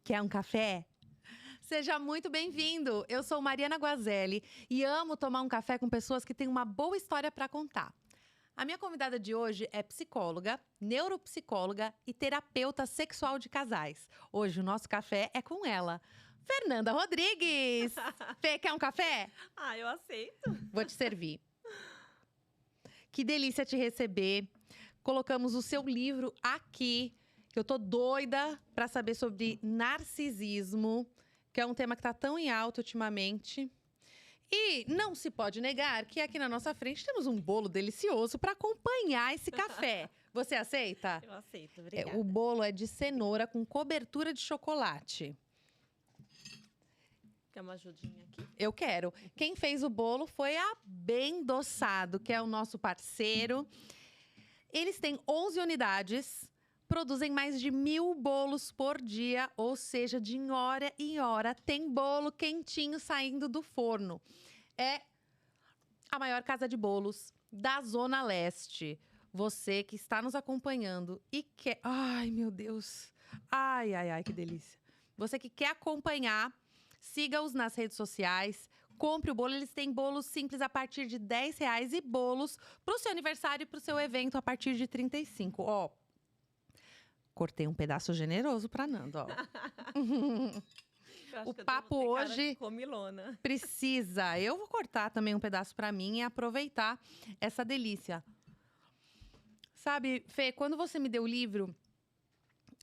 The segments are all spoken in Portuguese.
Quer um café? Seja muito bem-vindo! Eu sou Mariana Guazelli e amo tomar um café com pessoas que têm uma boa história para contar. A minha convidada de hoje é psicóloga, neuropsicóloga e terapeuta sexual de casais. Hoje o nosso café é com ela, Fernanda Rodrigues! Fê, quer um café? Ah, eu aceito. Vou te servir. Que delícia te receber. Colocamos o seu livro aqui, que eu tô doida para saber sobre narcisismo, que é um tema que tá tão em alta ultimamente. E não se pode negar que aqui na nossa frente temos um bolo delicioso para acompanhar esse café. Você aceita? Eu aceito, obrigada. O bolo é de cenoura com cobertura de chocolate. Quer uma ajudinha aqui? Eu quero. Quem fez o bolo foi a Bem Doçado, que é o nosso parceiro. Eles têm 11 unidades, produzem mais de 1.000 bolos por dia, ou seja, de hora em hora tem bolo quentinho saindo do forno. É a maior casa de bolos da Zona Leste. Você que está nos acompanhando e quer… Ai, meu Deus! Ai, ai, ai, que delícia! Você que quer acompanhar… Siga-os nas redes sociais, compre o bolo. Eles têm bolos simples a partir de R$10 e bolos para o seu aniversário e para o seu evento a partir de R$35. Ó, cortei um pedaço generoso para Nando, ó. O papo hoje comilona. precisa. Eu vou cortar também um pedaço para mim e aproveitar essa delícia. Sabe, Fê, quando você me deu o livro,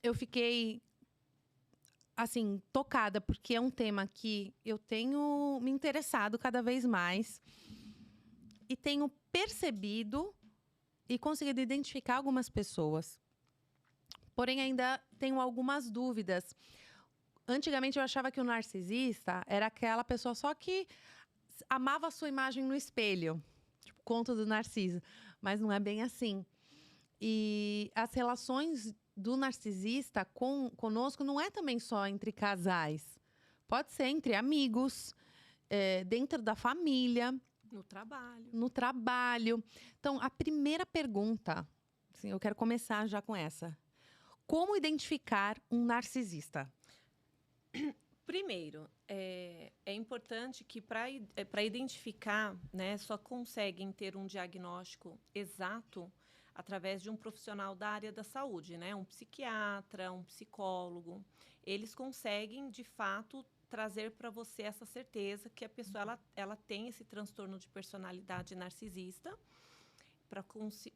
eu fiquei… assim, tocada, porque é um tema que eu tenho me interessado cada vez mais e tenho percebido e conseguido identificar algumas pessoas. Porém, ainda tenho algumas dúvidas. Antigamente, eu achava que o narcisista era aquela pessoa só que amava a sua imagem no espelho. Tipo, conto do Narciso. Mas não é bem assim. E as relações do narcisista conosco não é também só entre casais. Pode ser entre amigos, dentro da família. No trabalho. No trabalho. Então, a primeira pergunta, assim, eu quero começar já com essa. Como identificar um narcisista? Primeiro, é importante que para identificar, né, só conseguem ter um diagnóstico exato através de um profissional da área da saúde, né? Um psiquiatra, um psicólogo. Eles conseguem, de fato, trazer para você essa certeza que a pessoa ela tem esse transtorno de personalidade narcisista,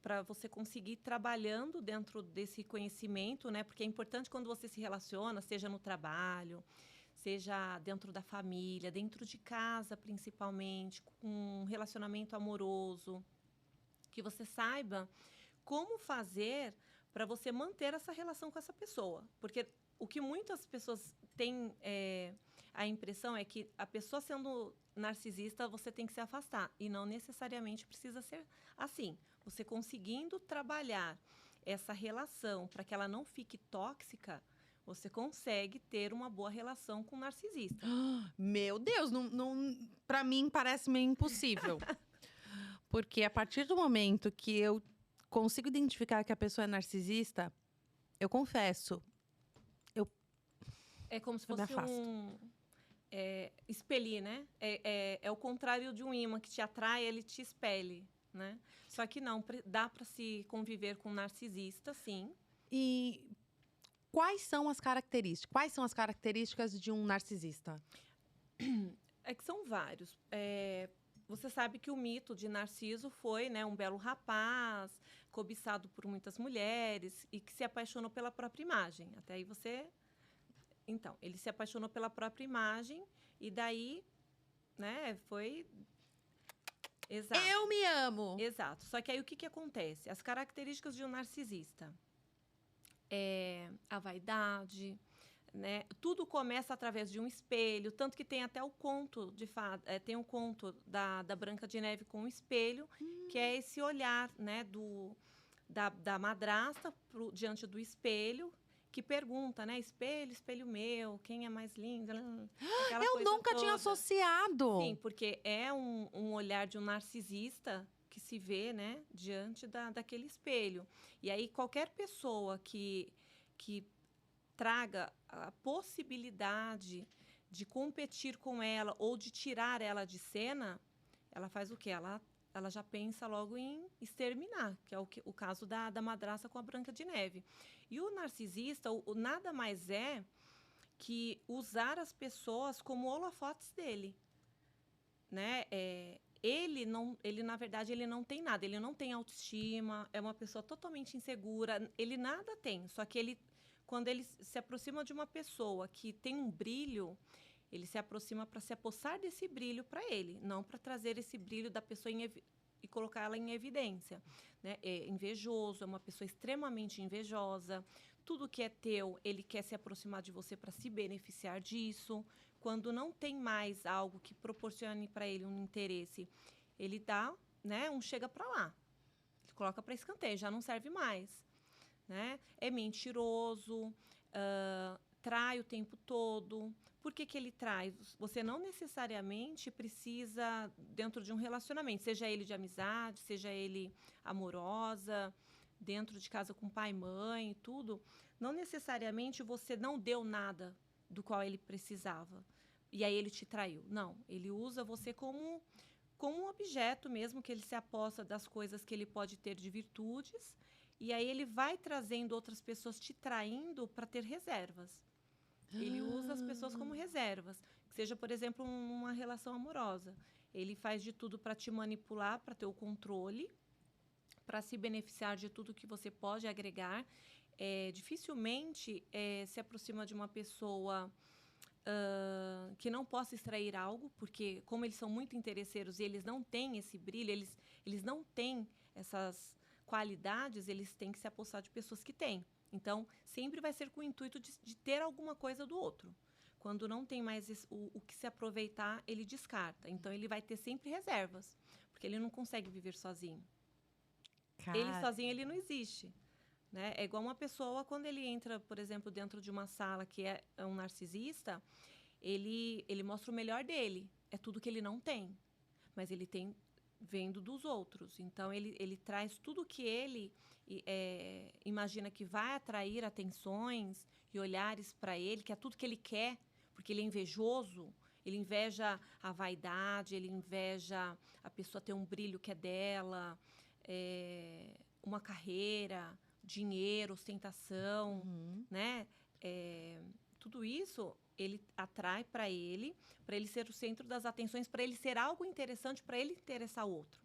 para você conseguir ir trabalhando dentro desse conhecimento, né? Porque é importante quando você se relaciona, seja no trabalho, seja dentro da família, dentro de casa, principalmente, com um relacionamento amoroso, que você saiba como fazer para você manter essa relação com essa pessoa. Porque o que muitas pessoas têm a impressão é que a pessoa sendo narcisista, você tem que se afastar. E não necessariamente precisa ser assim. Você conseguindo trabalhar essa relação para que ela não fique tóxica, você consegue ter uma boa relação com o narcisista. Meu Deus, não, para mim parece meio impossível. Porque a partir do momento que eu consigo identificar que a pessoa é narcisista, eu confesso. É como se fosse expelir, né? É o contrário de um imã que te atrai, ele te expele, né? Só que não, dá para se conviver com um narcisista, sim. E quais são as características? Quais são as características de um narcisista? É que são vários. Você sabe que o mito de Narciso foi, né, um belo rapaz, cobiçado por muitas mulheres e que se apaixonou pela própria imagem. Até aí você… Então, ele se apaixonou pela própria imagem e daí, né, foi… Exato. Eu me amo! Exato. Só que aí o que acontece? As características de um narcisista é a vaidade, né? Tudo começa através de um espelho, tanto que tem até o conto de fada, tem um conto da Branca de Neve com um espelho, que é esse olhar, né, da madrasta diante do espelho, que pergunta, né, espelho, espelho meu, quem é mais linda? Eu nunca tinha associado. Sim, porque é um olhar de um narcisista que se vê, né, diante daquele espelho. E aí qualquer pessoa que traga a possibilidade de competir com ela ou de tirar ela de cena, ela faz o quê? Ela já pensa logo em exterminar, que é o caso da madraça com a Branca de Neve. E o narcisista, o nada mais é que usar as pessoas como holofotes dele, né? Ele, na verdade, ele não tem nada. Ele não tem autoestima, é uma pessoa totalmente insegura. Ele nada tem, só que quando ele se aproxima de uma pessoa que tem um brilho, ele se aproxima para se apossar desse brilho para ele, não para trazer esse brilho da pessoa e colocar ela em evidência, né? É invejoso, é uma pessoa extremamente invejosa. Tudo que é teu, ele quer se aproximar de você para se beneficiar disso. Quando não tem mais algo que proporcione para ele um interesse, ele dá, né, um chega para lá. Ele coloca para escanteio, já não serve mais, né? É mentiroso, trai o tempo todo. Por que ele trai? Você não necessariamente precisa, dentro de um relacionamento, seja ele de amizade, seja ele amorosa, dentro de casa com pai, mãe, tudo, não necessariamente você não deu nada do qual ele precisava. E aí ele te traiu. Não, ele usa você como um objeto mesmo, que ele se aposta das coisas que ele pode ter de virtudes, e aí ele vai trazendo outras pessoas te traindo para ter reservas. Ele usa as pessoas como reservas. Que seja, por exemplo, uma relação amorosa. Ele faz de tudo para te manipular, para ter o controle, para se beneficiar de tudo que você pode agregar. Dificilmente se aproxima de uma pessoa que não possa extrair algo, porque como eles são muito interesseiros e eles não têm esse brilho, eles não têm essas qualidades, eles têm que se apossar de pessoas que têm. Então, sempre vai ser com o intuito de ter alguma coisa do outro. Quando não tem mais o que se aproveitar, ele descarta. Então, ele vai ter sempre reservas, porque ele não consegue viver sozinho. Ele sozinho, ele não existe. Né? É igual uma pessoa, quando ele entra, por exemplo, dentro de uma sala que é um narcisista, ele mostra o melhor dele. É tudo que ele não tem, mas ele tem vendo dos outros. Então, ele traz tudo que ele imagina que vai atrair atenções e olhares para ele, que é tudo que ele quer, porque ele é invejoso. Ele inveja a vaidade, ele inveja a pessoa ter um brilho que é dela, uma carreira, dinheiro, ostentação, né? Tudo isso ele atrai para ele ser o centro das atenções, para ele ser algo interessante, para ele interessar o outro.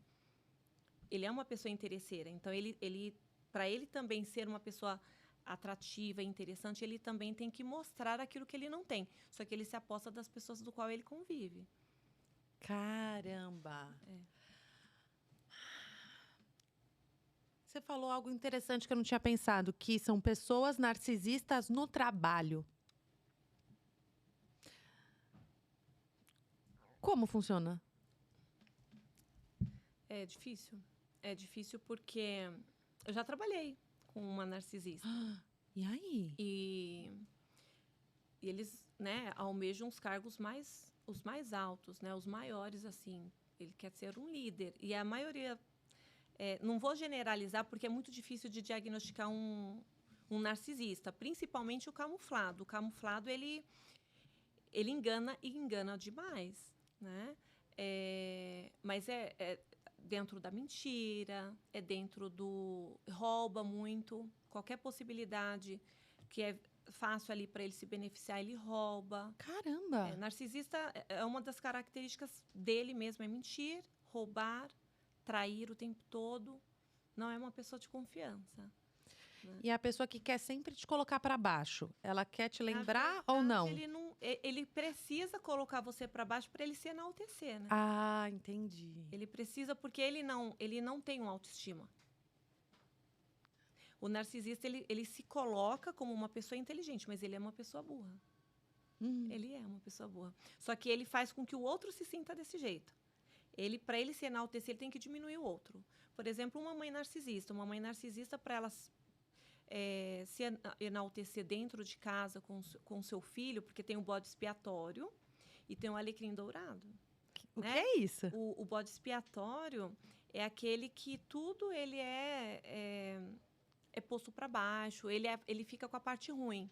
Ele é uma pessoa interesseira, então para ele também ser uma pessoa atrativa e interessante, ele também tem que mostrar aquilo que ele não tem. Só que ele se aposta das pessoas do qual ele convive. Caramba! Você falou algo interessante que eu não tinha pensado, que são pessoas narcisistas no trabalho. Como funciona? É difícil. É difícil porque eu já trabalhei com uma narcisista. E aí? E eles, né, almejam os cargos os mais altos, né, os maiores, assim. Ele quer ser um líder. E a maioria... não vou generalizar, porque é muito difícil de diagnosticar um narcisista, principalmente o camuflado. O camuflado, ele engana e engana demais, né? Mas dentro da mentira, dentro do... rouba muito. Qualquer possibilidade que é fácil ali para ele se beneficiar, ele rouba. Caramba! Narcisista é uma das características dele mesmo, é mentir, roubar, trair o tempo todo. Não é uma pessoa de confiança. Né? E a pessoa que quer sempre te colocar para baixo, ela quer te lembrar ou não? Ele precisa colocar você para baixo para ele se enaltecer, né? Ah, entendi. Ele precisa, porque ele não tem uma autoestima. O narcisista, ele se coloca como uma pessoa inteligente, mas ele é uma pessoa burra. Ele é uma pessoa burra. Só que ele faz com que o outro se sinta desse jeito. Para ele se enaltecer, ele tem que diminuir o outro. Por exemplo, uma mãe narcisista. Uma mãe narcisista, para ela se enaltecer dentro de casa com o seu filho, porque tem o bode expiatório e tem o alecrim dourado. O que é isso? O bode expiatório é aquele que tudo ele é posto para baixo, ele fica com a parte ruim.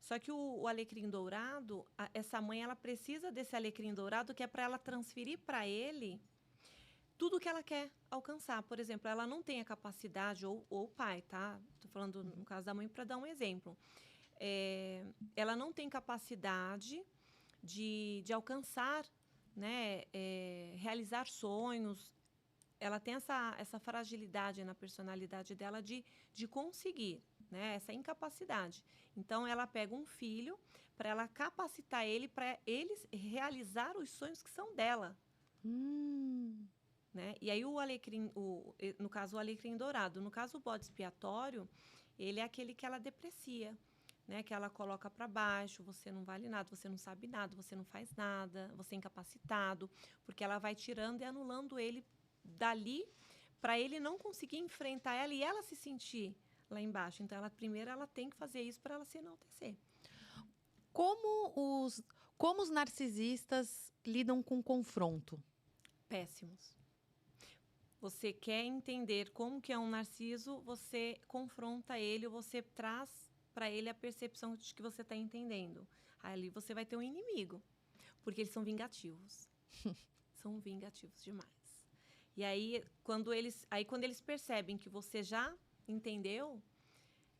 Só que o alecrim dourado, essa mãe, ela precisa desse alecrim dourado que é para ela transferir para ele tudo que ela quer alcançar. Por exemplo, ela não tem a capacidade, ou o pai, tá? Estou falando no caso da mãe para dar um exemplo. Ela não tem capacidade de alcançar, né, realizar sonhos. Ela tem essa fragilidade na personalidade dela de conseguir, né, essa incapacidade. Então, ela pega um filho para ela capacitar ele para ele realizar os sonhos que são dela. Né? E aí, o alecrim, no caso, o alecrim dourado. No caso, o bode expiatório, ele é aquele que ela deprecia. Né, que ela coloca para baixo, você não vale nada, você não sabe nada, você não faz nada, você é incapacitado, porque ela vai tirando e anulando ele dali para ele não conseguir enfrentar ela e ela se sentir lá embaixo. Então, primeiro ela tem que fazer isso para ela se enaltecer. Como os narcisistas lidam com confronto? Péssimos. Você quer entender como que é um narciso, você confronta ele, você traz para ele a percepção de que você está entendendo. Ali você vai ter um inimigo, porque eles são vingativos. São vingativos demais. E aí, quando eles percebem que você já entendeu,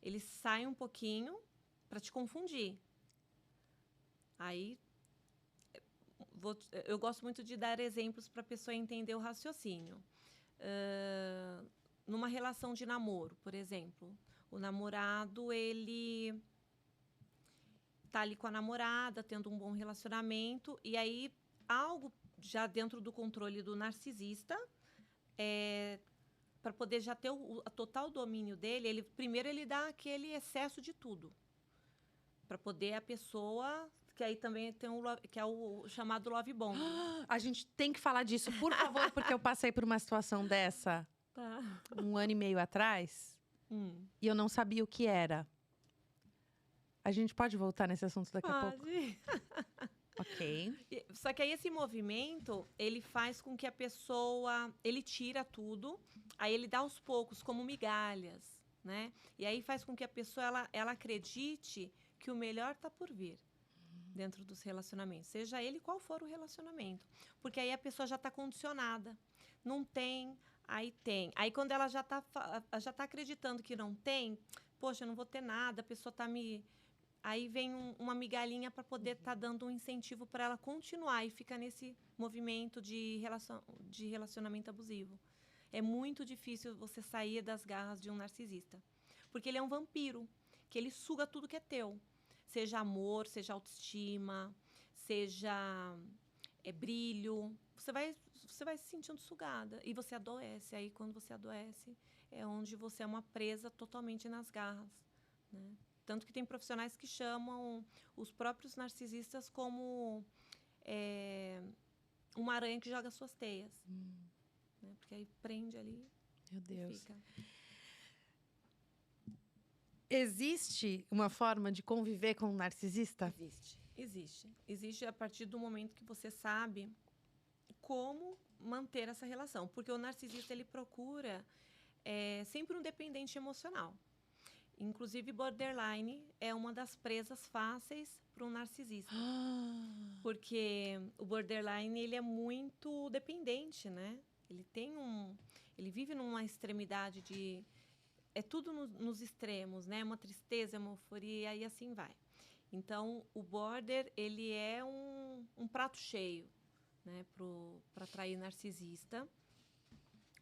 eles saem um pouquinho para te confundir. Aí, eu gosto muito de dar exemplos para a pessoa entender o raciocínio. Numa relação de namoro, por exemplo, o namorado, ele tá ali com a namorada, tendo um bom relacionamento, e aí algo já dentro do controle do narcisista, para poder já ter o total domínio dele, primeiro ele dá aquele excesso de tudo, para poder a pessoa, que aí também tem que é o chamado love bomb. A gente tem que falar disso, por favor, porque eu passei por uma situação dessa 1 ano e meio atrás. E eu não sabia o que era. A gente pode voltar nesse assunto daqui a pouco? Ok. Só que aí esse movimento, ele faz com que a pessoa, ele tira tudo, aí ele dá aos poucos, como migalhas, né? E aí faz com que a pessoa, ela acredite que o melhor está por vir dentro dos relacionamentos, seja ele qual for o relacionamento. Porque aí a pessoa já está condicionada. Não tem... Aí tem. Aí quando ela já tá acreditando que não tem, poxa, eu não vou ter nada, a pessoa tá me... Aí vem uma migalhinha para poder estar dando um incentivo para ela continuar e fica nesse movimento de relacionamento abusivo. É muito difícil você sair das garras de um narcisista. Porque ele é um vampiro, que ele suga tudo que é teu. Seja amor, seja autoestima, seja brilho. Você vai se sentindo sugada e você adoece. Aí, quando você adoece, é onde você é uma presa totalmente nas garras, né? Tanto que tem profissionais que chamam os próprios narcisistas como uma aranha que joga suas teias. Né? Porque aí prende ali. Meu Deus. Fica. Existe uma forma de conviver com um narcisista? Existe a partir do momento que você sabe como manter essa relação. Porque o narcisista, ele procura sempre um dependente emocional. Inclusive, borderline é uma das presas fáceis para um narcisista. Porque o borderline, ele é muito dependente, né? Ele vive numa extremidade de... É tudo nos extremos, né? Uma tristeza, uma euforia e assim vai. Então, o border, ele é um prato cheio, né? Para atrair narcisista.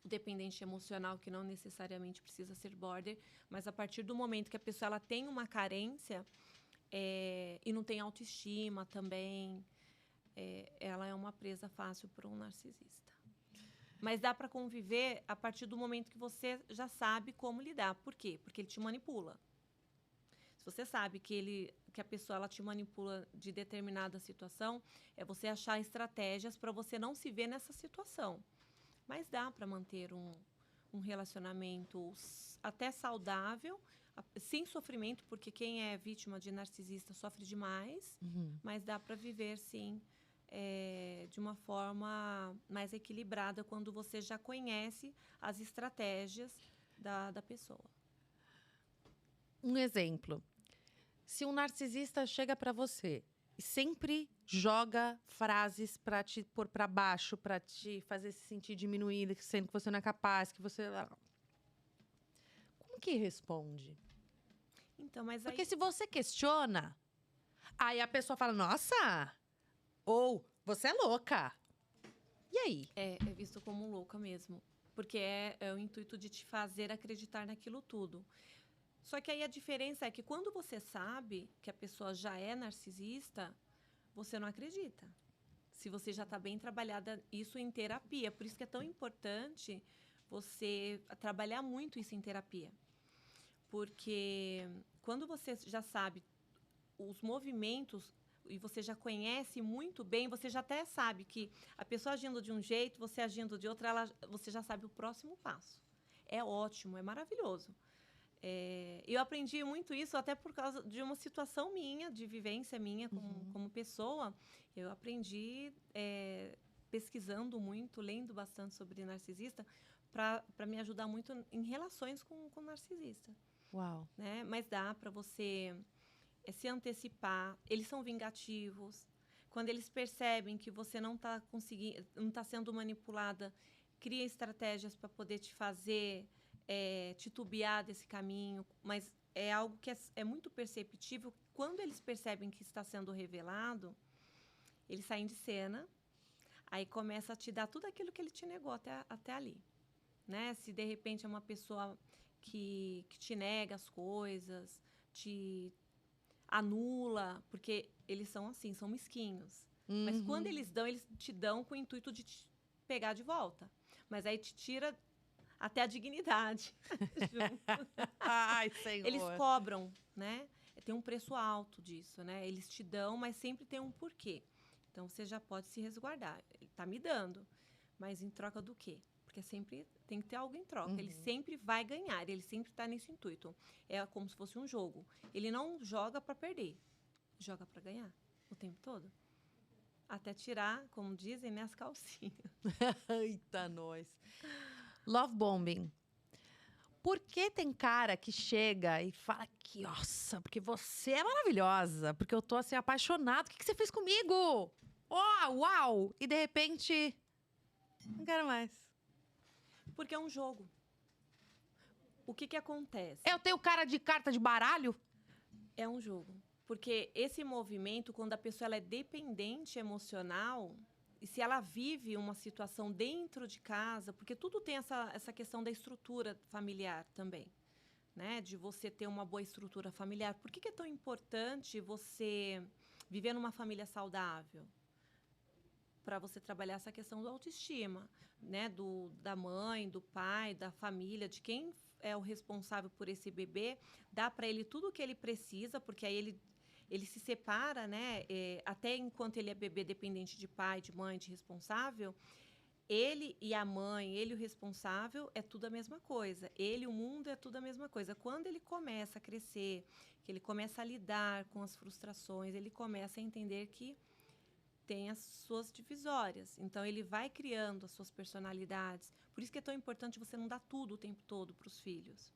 O dependente emocional, que não necessariamente precisa ser border, mas a partir do momento que a pessoa ela tem uma carência e não tem autoestima também, ela é uma presa fácil para um narcisista. Mas dá para conviver a partir do momento que você já sabe como lidar. Por quê? Porque ele te manipula. Se você sabe que a pessoa ela te manipula de determinada situação, é você achar estratégias para você não se ver nessa situação. Mas dá para manter um relacionamento até saudável, sem sofrimento, porque quem é vítima de narcisista sofre demais, mas dá para viver, sim, de uma forma mais equilibrada quando você já conhece as estratégias da pessoa. Um exemplo. Se um narcisista chega pra você e sempre joga frases pra te pôr pra baixo, pra te fazer se sentir diminuída, sendo que você não é capaz, que você... Como que responde? Então, mas aí Porque se você questiona, aí a pessoa fala, nossa! Ou, você é louca. E aí? é visto como louca mesmo. Porque é o intuito de te fazer acreditar naquilo tudo. Só que aí a diferença é que quando você sabe que a pessoa já é narcisista, você não acredita. Se você já está bem trabalhada isso em terapia. Por isso que é tão importante você trabalhar muito isso em terapia. Porque quando você já sabe os movimentos e você já conhece muito bem, você já até sabe que a pessoa agindo de um jeito, você agindo de outro, você já sabe o próximo passo. É ótimo, é maravilhoso. Eu aprendi muito isso até por causa de uma situação minha, de vivência minha como pessoa. Eu aprendi pesquisando muito, lendo bastante sobre narcisista, para me ajudar muito em relações com narcisista. Uau. Né? Mas dá para você se antecipar. Eles são vingativos. Quando eles percebem que você não está conseguindo, não está sendo manipulada, cria estratégias para poder te fazer titubear desse caminho. Mas é algo que é muito perceptível. Quando eles percebem que está sendo revelado, eles saem de cena. Aí começa a te dar tudo aquilo que ele te negou até ali. Né? Se de repente é uma pessoa que te nega as coisas, te anula, porque eles são assim, são mesquinhos. Mas quando eles te dão com o intuito de te pegar de volta. Mas aí te tira até a dignidade. Ai, Senhor. Eles cobram, né? Tem um preço alto disso, né? Eles te dão, mas sempre tem um porquê. Então, você já pode se resguardar. Ele tá me dando, mas em troca do quê? Porque sempre tem que ter algo em troca. Ele sempre vai ganhar, ele sempre está nesse intuito. É como se fosse um jogo. Ele não joga para perder, joga para ganhar o tempo todo. Até tirar, como dizem, né, as calcinhas. Eita, nós. Love bombing. Por que tem cara que chega e fala que, nossa, porque você é maravilhosa, porque eu tô assim apaixonado, o que você fez comigo? Oh, uau! E de repente, não quero mais. Porque é um jogo. O que acontece? Eu tenho cara de carta de baralho? É um jogo. Porque esse movimento, quando a pessoa ela é dependente emocional, e se ela vive uma situação dentro de casa, porque tudo tem essa questão da estrutura familiar também, né? De você ter uma boa estrutura familiar. Por que é tão importante você viver numa família saudável? Para você trabalhar essa questão da autoestima, né? Da mãe, do pai, da família, de quem é o responsável por esse bebê, dá para ele tudo o que ele precisa, porque aí ele se separa, né? Até enquanto ele é bebê dependente de pai, de mãe, de responsável, ele e a mãe, ele e o responsável, é tudo a mesma coisa. Ele e o mundo é tudo a mesma coisa. Quando ele começa a crescer, que ele começa a lidar com as frustrações, ele começa a entender que tem as suas divisórias. Então, ele vai criando as suas personalidades. Por isso que é tão importante você não dar tudo o tempo todo para os filhos.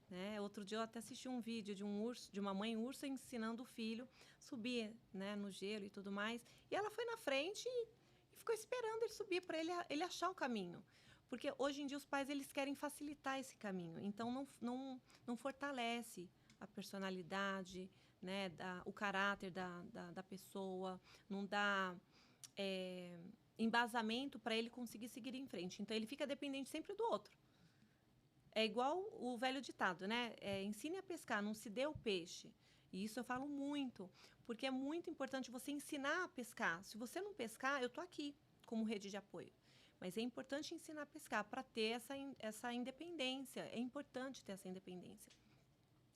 Né? Outro dia eu até assisti um vídeo de uma mãe ursa ensinando o filho a subir, né, no gelo e tudo mais. E ela foi na frente e ficou esperando ele subir para ele achar o caminho. Porque hoje em dia os pais eles querem facilitar esse caminho. Então não fortalece a personalidade, né, o caráter da pessoa, não dá embasamento para ele conseguir seguir em frente. Então ele fica dependente sempre do outro. É igual o velho ditado, né? Ensine a pescar, não se dê o peixe. E isso eu falo muito, porque é muito importante você ensinar a pescar. Se você não pescar, eu estou aqui como rede de apoio. Mas é importante ensinar a pescar para ter essa independência. É importante ter essa independência.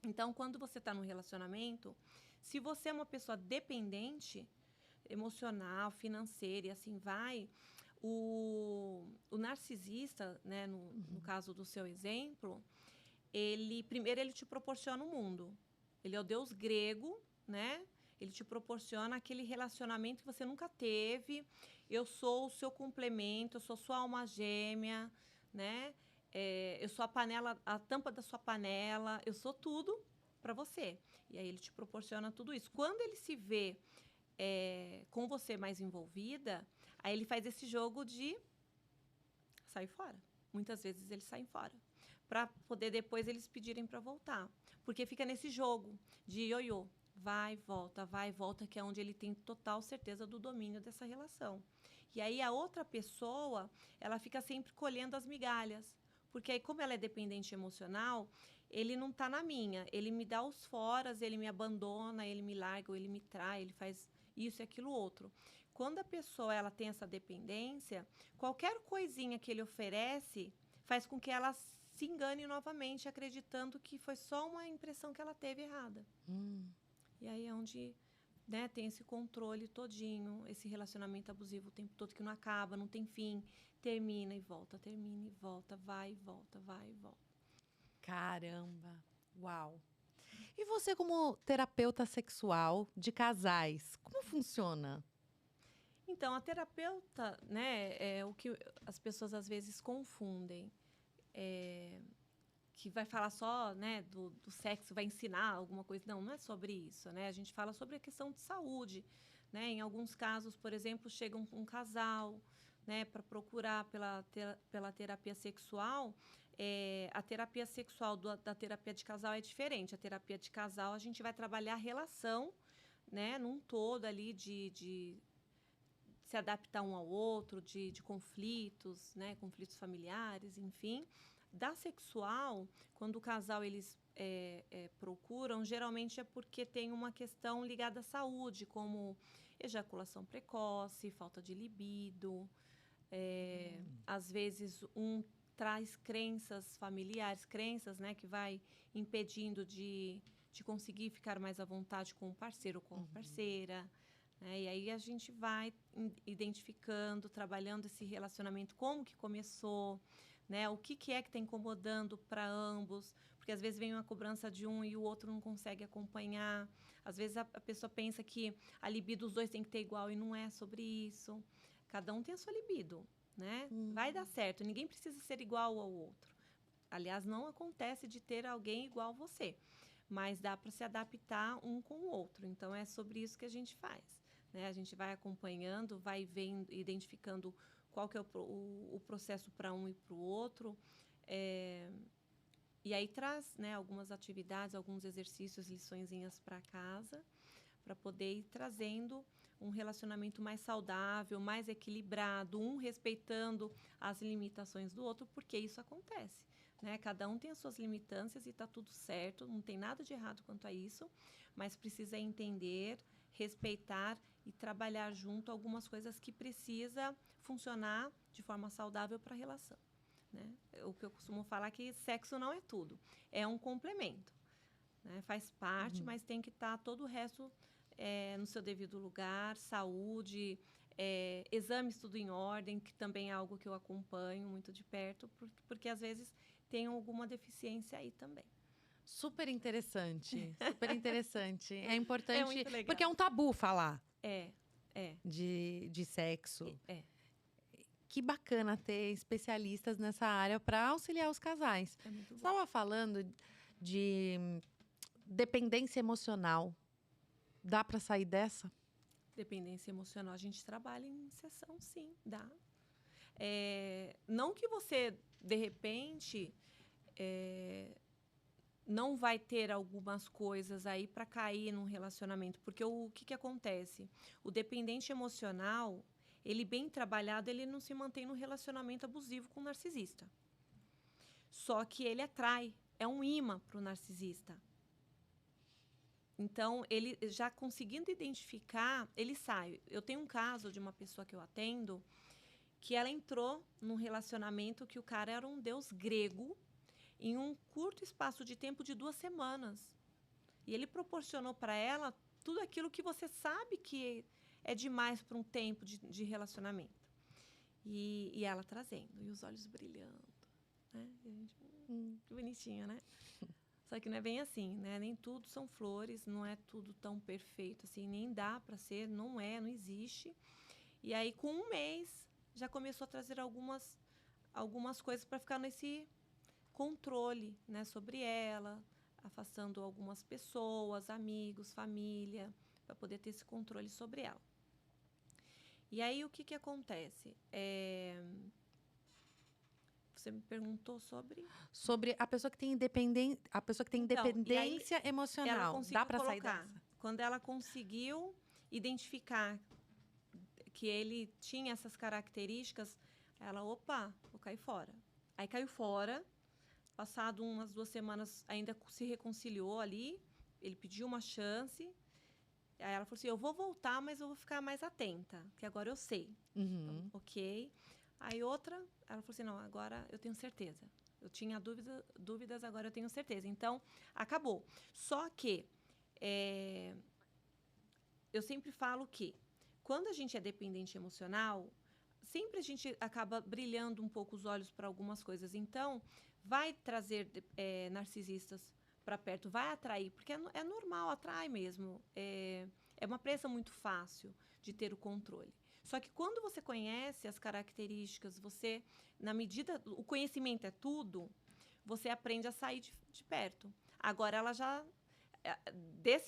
Então, quando você está num relacionamento, se você é uma pessoa dependente, emocional, financeira e assim vai... O narcisista, né, no caso do seu exemplo, primeiro ele te proporciona o mundo. Ele é o deus grego, né? Ele te proporciona aquele relacionamento que você nunca teve. Eu sou o seu complemento, eu sou sua alma gêmea, né? Eu sou a tampa da sua panela, eu sou tudo para você. E aí ele te proporciona tudo isso. Quando ele se vê com você mais envolvida, aí ele faz esse jogo de sair fora. Muitas vezes eles saem fora, para poder depois eles pedirem para voltar. Porque fica nesse jogo de ioiô, vai, volta, que é onde ele tem total certeza do domínio dessa relação. E aí a outra pessoa, ela fica sempre colhendo as migalhas. Porque aí, como ela é dependente emocional, ele não tá na minha. Ele me dá os foras, ele me abandona, ele me larga, ou ele me trai, ele faz isso e aquilo outro. Quando a pessoa ela tem essa dependência, qualquer coisinha que ele oferece faz com que ela se engane novamente, acreditando que foi só uma impressão que ela teve errada. E aí é onde, né, tem esse controle todinho, esse relacionamento abusivo o tempo todo que não acaba, não tem fim, termina e volta, vai e volta, vai e volta. Caramba, uau. E você como terapeuta sexual de casais, como funciona? Então, a terapeuta, né, é o que as pessoas às vezes confundem. Que vai falar só, né, do sexo, vai ensinar alguma coisa. Não, não é sobre isso, né? A gente fala sobre a questão de saúde, né? Em alguns casos, por exemplo, chega um casal, né, para procurar pela terapia sexual. A terapia sexual da terapia de casal é diferente. A terapia de casal, a gente vai trabalhar a relação, né, num todo ali de se adaptar um ao outro, de conflitos, né, conflitos familiares, enfim. Da sexual, quando o casal eles procuram, geralmente é porque tem uma questão ligada à saúde, como ejaculação precoce, falta de libido. Às vezes, um traz crenças familiares, crenças, né, que vai impedindo de conseguir ficar mais à vontade com o parceiro ou com a parceira. E aí a gente vai identificando, trabalhando esse relacionamento, como que começou, né? O que é que está incomodando para ambos, porque às vezes vem uma cobrança de um e o outro não consegue acompanhar. Às vezes a pessoa pensa que a libido dos dois tem que ter igual e não é sobre isso. Cada um tem a sua libido, né? Vai dar certo, ninguém precisa ser igual ao outro. Aliás, não acontece de ter alguém igual a você, mas dá para se adaptar um com o outro. Então é sobre isso que a gente faz. Né? A gente vai acompanhando, vai vendo, identificando qual que é o processo para um e para o outro. E aí traz, né, algumas atividades, alguns exercícios, liçõezinhas para casa, para poder ir trazendo um relacionamento mais saudável, mais equilibrado, um respeitando as limitações do outro, porque isso acontece. Né? Cada um tem as suas limitâncias e está tudo certo, não tem nada de errado quanto a isso, mas precisa entender, respeitar e trabalhar junto algumas coisas que precisa funcionar de forma saudável para a relação. Né? O que eu costumo falar é que sexo não é tudo, é um complemento. Né? Faz parte, mas tem que estar todo o resto no seu devido lugar, saúde, exames tudo em ordem, que também é algo que eu acompanho muito de perto, porque às vezes tem alguma deficiência aí também. Super interessante, super interessante. É importante, muito legal. porque é um tabu falar de sexo. Que bacana ter especialistas nessa área para auxiliar os casais. Você estava falando de dependência emocional. Dá para sair dessa? Dependência emocional, a gente trabalha em sessão, sim, dá. Não que você, de repente, não vai ter algumas coisas aí para cair num relacionamento. Porque o que acontece? O dependente emocional, ele bem trabalhado, ele não se mantém no relacionamento abusivo com o narcisista. Só que ele atrai, é um imã para o narcisista. Então, ele já conseguindo identificar, ele sai. Eu tenho um caso de uma pessoa que eu atendo, que ela entrou num relacionamento que o cara era um deus grego, em um curto espaço de tempo de 2 semanas. E ele proporcionou para ela tudo aquilo que você sabe que é demais para um tempo de relacionamento. E ela trazendo, e os olhos brilhando. Né? E a gente, que bonitinho, né? Só que não é bem assim, né? Nem tudo são flores, não é tudo tão perfeito assim, nem dá para ser, não existe. E aí, com 1 mês, já começou a trazer algumas coisas para ficar nesse controle, né, sobre ela, afastando algumas pessoas, amigos, família, para poder ter esse controle sobre ela. E aí, o que acontece? Você me perguntou sobre... Sobre a pessoa que tem Então, e aí, independência ela emocional. conseguiu Dá para sair colocar. dessa? Quando ela conseguiu identificar que ele tinha essas características, ela, opa, vou cair fora. Aí caiu fora, passado umas 2 semanas, ainda se reconciliou ali, ele pediu uma chance, aí ela falou assim, eu vou voltar, mas eu vou ficar mais atenta, que agora eu sei. Uhum. Então, ok. Aí outra, ela falou assim, não, agora eu tenho certeza. Eu tinha dúvidas, agora eu tenho certeza. Então, acabou. Só que eu sempre falo que quando a gente é dependente emocional, sempre a gente acaba brilhando um pouco os olhos para algumas coisas. Então, vai trazer narcisistas para perto, vai atrair, porque é normal, atrai mesmo. É uma presa muito fácil de ter o controle. Só que quando você conhece as características, você, na medida, o conhecimento é tudo, você aprende a sair de perto. Agora, ela já,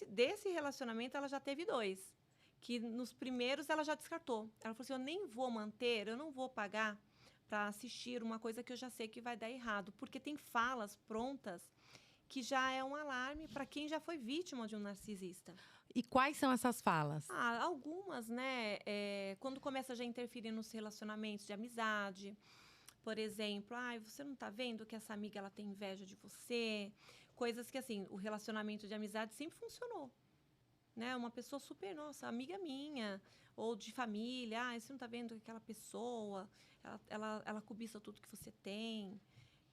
desse relacionamento, ela já teve 2. Que nos primeiros ela já descartou. Ela falou assim, eu nem vou manter, eu não vou pagar para assistir uma coisa que eu já sei que vai dar errado. Porque tem falas prontas que já é um alarme para quem já foi vítima de um narcisista. E quais são essas falas? Algumas, né? Quando começa já a interferir nos relacionamentos de amizade. Por exemplo, você não está vendo que essa amiga ela tem inveja de você? Coisas que, assim, o relacionamento de amizade sempre funcionou. Né? Uma pessoa super, nossa, amiga minha, ou de família, você não está vendo que aquela pessoa, ela cobiça tudo que você tem,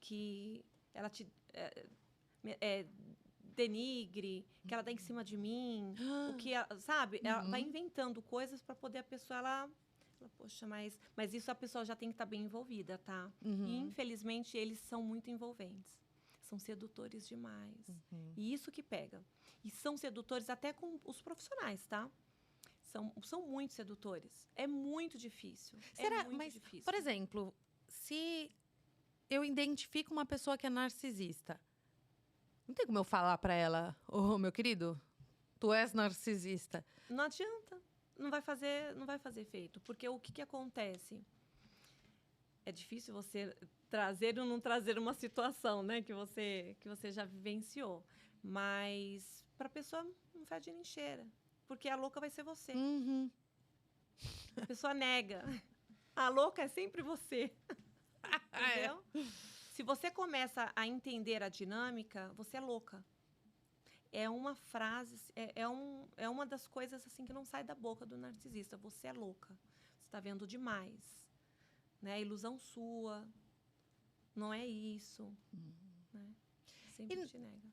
que ela te denigre, que ela dá em cima de mim, o que sabe? Ela vai inventando coisas para poder a pessoa, ela poxa, mas isso a pessoa já tem que estar bem envolvida, tá? E infelizmente eles são muito envolventes. São sedutores demais. E isso que pega. E são sedutores até com os profissionais, tá? São muito sedutores. É muito difícil. Será? É muito Mas, difícil. por exemplo, se eu identifico uma pessoa que é narcisista, não tem como eu falar pra ela, meu querido, tu és narcisista. Não adianta. Não vai fazer efeito. Porque o que acontece? É difícil você trazer ou não trazer uma situação, né? Que você já vivenciou. Mas para a pessoa não fede nem cheira. Porque a louca vai ser você. A pessoa nega. A louca é sempre você. Entendeu? Se você começa a entender a dinâmica, você é louca. É uma frase, é uma das coisas assim que não sai da boca do narcisista. Você é louca. Você está vendo demais. Né? Ilusão sua. Não é isso. Né? Sempre te nega.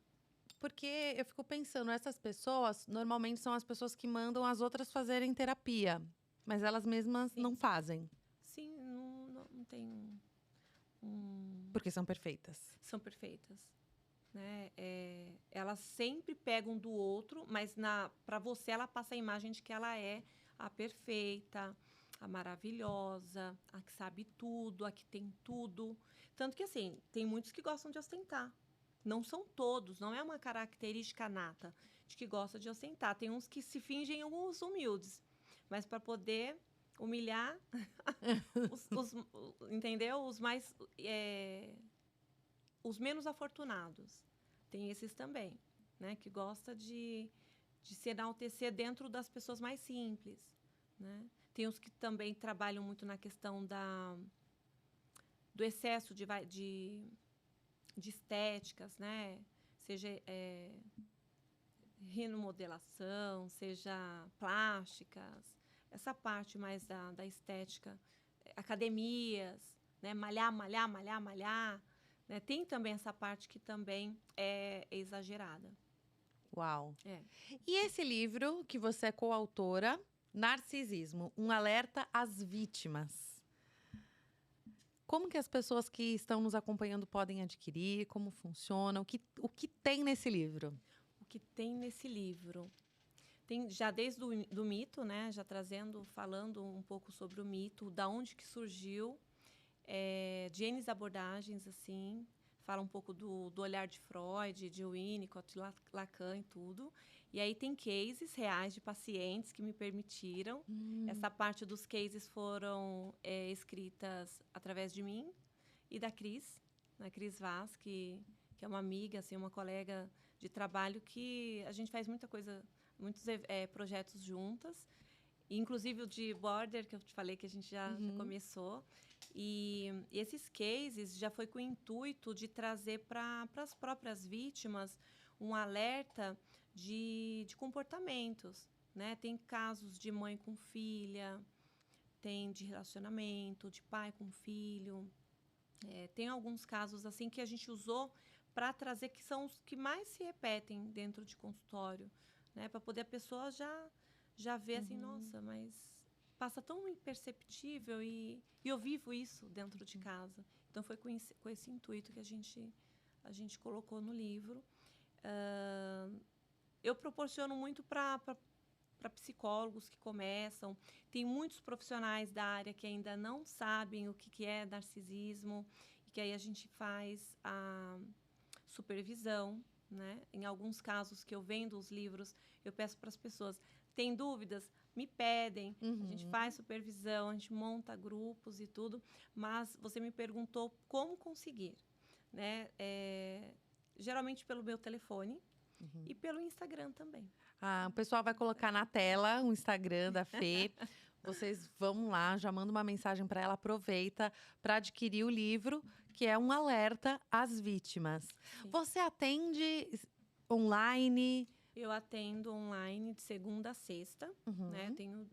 Porque eu fico pensando, essas pessoas, normalmente são as pessoas que mandam as outras fazerem terapia. Mas elas mesmas não fazem. Sim, não tem Porque são perfeitas. São perfeitas. Né? Elas sempre pegam do outro, mas para você ela passa a imagem de que ela é a perfeita, a maravilhosa, a que sabe tudo, a que tem tudo. Tanto que, assim, tem muitos que gostam de ostentar. Não são todos, não é uma característica nata de que gosta de ostentar. Tem uns que se fingem uns humildes, mas para poder humilhar entendeu? Os menos afortunados. Tem esses também, né? Que gosta de se enaltecer dentro das pessoas mais simples, né? Tem os que também trabalham muito na questão do excesso de estéticas, né? Seja rinomodelação, seja plásticas, essa parte mais da estética, academias, né? Malhar. Né? Tem também essa parte que também é exagerada. Uau! E esse livro, que você é coautora, Narcisismo, um alerta às vítimas. Como que as pessoas que estão nos acompanhando podem adquirir? Como funciona? O que tem nesse livro? O que tem nesse livro? Tem já desde do mito, né? Já falando um pouco sobre o mito, da onde que surgiu, de N abordagens, assim, fala um pouco do olhar de Freud, de Winnicott, Lacan e tudo. E aí tem cases reais de pacientes que me permitiram. Essa parte dos cases foram escritas através de mim e da Cris, né, Cris Vaz, que é uma amiga, assim, uma colega de trabalho que a gente faz muita coisa, muitos projetos juntas. Inclusive o de Border, que eu te falei que a gente já começou. E esses cases já foi com o intuito de trazer para as próprias vítimas um alerta de comportamentos, né? Tem casos de mãe com filha, tem de relacionamento, de pai com filho. Tem alguns casos assim que a gente usou para trazer, que são os que mais se repetem dentro de consultório, né? Para poder a pessoa já ver assim, nossa, mas passa tão imperceptível e eu vivo isso dentro de casa. Então, foi com esse intuito que a gente colocou no livro. Eu proporciono muito para psicólogos que começam. Tem muitos profissionais da área que ainda não sabem o que é narcisismo e que aí a gente faz a supervisão, né? Em alguns casos que eu vendo os livros, eu peço para as pessoas, tem dúvidas? Me pedem, a gente faz supervisão, a gente monta grupos e tudo, mas você me perguntou como conseguir, né? Geralmente pelo meu telefone e pelo Instagram também. O pessoal vai colocar na tela o Instagram da Fê. Vocês vão lá, já manda uma mensagem para ela, aproveita para adquirir o livro, que é um alerta às vítimas. Sim. Você atende online? Eu atendo online de segunda a sexta, né? Tenho,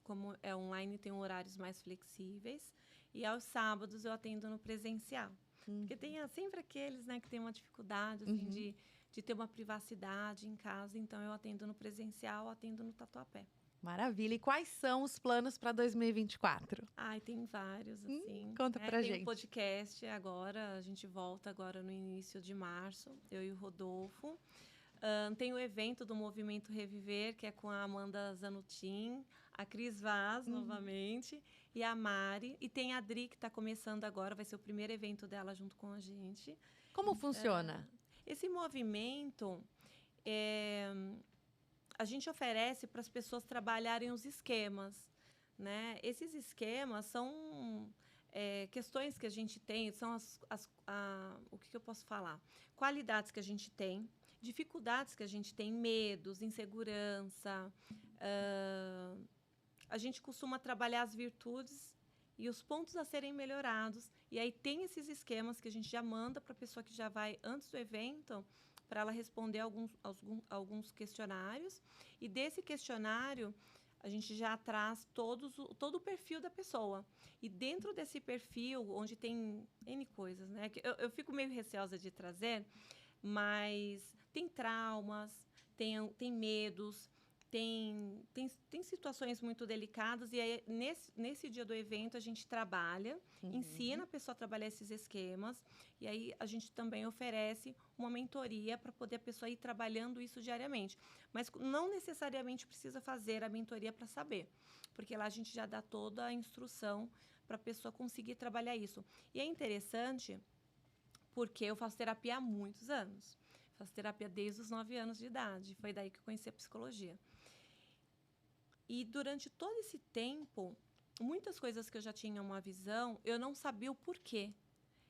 como é online, tem horários mais flexíveis. E aos sábados eu atendo no presencial. Porque tem sempre aqueles, né, que tem uma dificuldade assim, de ter uma privacidade em casa. Então, eu atendo no presencial, atendo no Tatuapé. Maravilha. E quais são os planos para 2024? Ai, tem vários, assim. Conta pra gente. Tem um podcast agora, a gente volta agora no início de março, eu e o Rodolfo. Tem o evento do Movimento Reviver, que é com a Amanda Zanutin, a Cris Vaz, novamente, e a Mari. E tem a Adri, que está começando agora, vai ser o primeiro evento dela junto com a gente. Como funciona? Esse movimento, a gente oferece para as pessoas trabalharem os esquemas, né? Esses esquemas são questões que a gente tem, são o que eu posso falar? Qualidades que a gente tem, dificuldades que a gente tem, medos, insegurança. A gente costuma trabalhar as virtudes e os pontos a serem melhorados. E aí tem esses esquemas que a gente já manda para a pessoa que já vai antes do evento, para ela responder alguns questionários. E desse questionário, a gente já traz todo o perfil da pessoa. E dentro desse perfil, onde tem N coisas, né? Eu fico meio receosa de trazer, mas tem traumas, tem medos, tem situações muito delicadas. E aí, nesse dia do evento, a gente trabalha, ensina a pessoa a trabalhar esses esquemas. E aí, a gente também oferece uma mentoria para poder a pessoa ir trabalhando isso diariamente. Mas não necessariamente precisa fazer a mentoria para saber, porque lá a gente já dá toda a instrução para a pessoa conseguir trabalhar isso. E é interessante porque eu faço terapia há muitos anos. Faço terapia desde os 9 anos de idade. Foi daí que eu conheci a psicologia. E durante todo esse tempo, muitas coisas que eu já tinha uma visão, eu não sabia o porquê.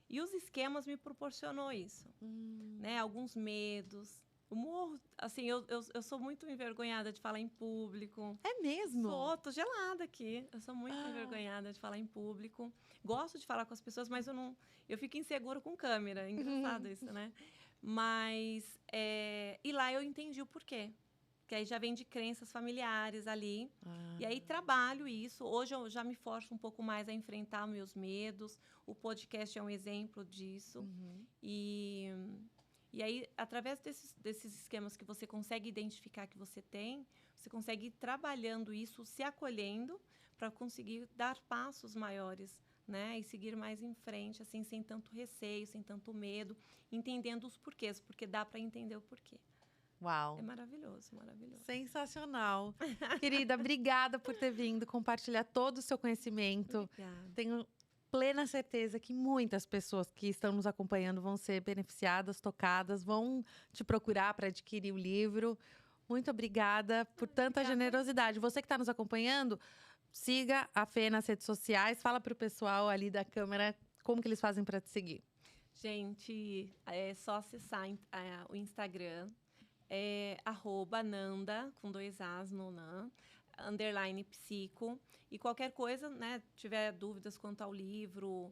E os esquemas me proporcionou isso. Né? Alguns medos. Eu morro, assim, eu sou muito envergonhada de falar em público. É mesmo? Tô gelada aqui. Eu sou muito envergonhada de falar em público. Gosto de falar com as pessoas, mas eu fico insegura com câmera. É engraçado isso, né? Mas, e lá eu entendi o porquê. Que aí já vem de crenças familiares ali. E aí trabalho isso. Hoje eu já me forço um pouco mais a enfrentar meus medos. O podcast é um exemplo disso. E aí, através desses esquemas que você consegue identificar que você tem, você consegue ir trabalhando isso, se acolhendo, para conseguir dar passos maiores, né? E seguir mais em frente, assim, sem tanto receio, sem tanto medo, entendendo os porquês, porque dá para entender o porquê. Uau! É maravilhoso, maravilhoso. Sensacional. Querida, obrigada por ter vindo compartilhar todo o seu conhecimento. Obrigada. Tenho plena certeza que muitas pessoas que estão nos acompanhando vão ser beneficiadas, tocadas, vão te procurar para adquirir o livro. Muito obrigada por tanta generosidade. Você que está nos acompanhando, siga a Fê nas redes sociais. Fala para o pessoal ali da câmera como que eles fazem para te seguir. Gente, é só acessar o Instagram, @nanda, com 2 As no Nan, _psico. E qualquer coisa, né, tiver dúvidas quanto ao livro,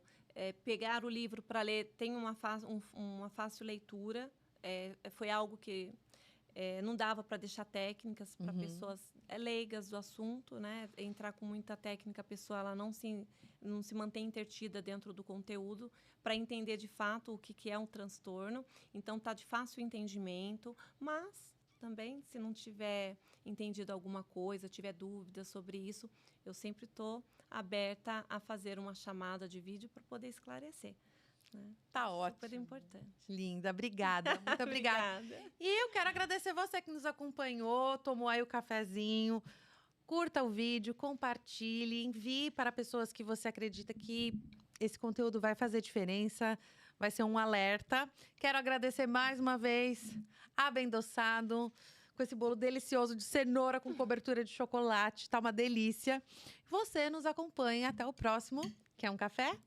pegar o livro para ler, tem uma fácil leitura. Foi algo que não dava para deixar técnicas para pessoas leigas do assunto, né? Entrar com muita técnica, a pessoa ela não se mantém entretida dentro do conteúdo para entender de fato o que é um transtorno. Então, tá de fácil entendimento, mas também, se não tiver entendido alguma coisa, tiver dúvidas sobre isso, eu sempre estou aberta a fazer uma chamada de vídeo para poder esclarecer. Tá ótimo. Super importante. Linda, obrigada. Muito obrigada. E eu quero agradecer você que nos acompanhou, tomou aí o cafezinho. Curta o vídeo, compartilhe, envie para pessoas que você acredita que esse conteúdo vai fazer diferença, vai ser um alerta. Quero agradecer mais uma vez a Bendoçado, com esse bolo delicioso de cenoura com cobertura de chocolate. Tá uma delícia. Você nos acompanha até o próximo, que é um café?